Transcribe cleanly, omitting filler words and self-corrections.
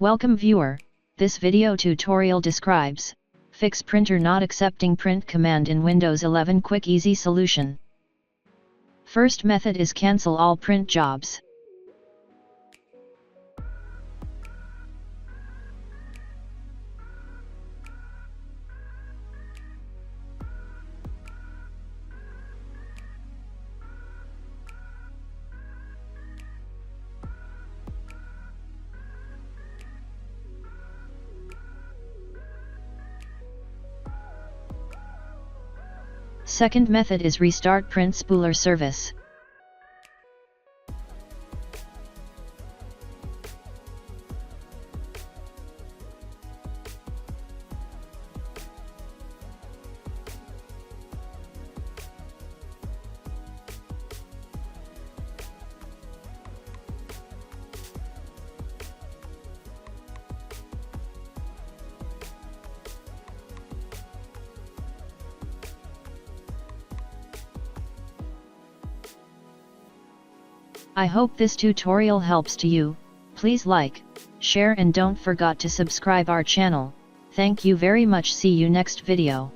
Welcome viewer, this video tutorial describes, fix printer not accepting print command in Windows 11 quick easy solution. First method is cancel all print jobs. Second method is restart print spooler service. I hope this tutorial helps to you. Please like, share and don't forget to subscribe our channel. Thank you very much. See you next video.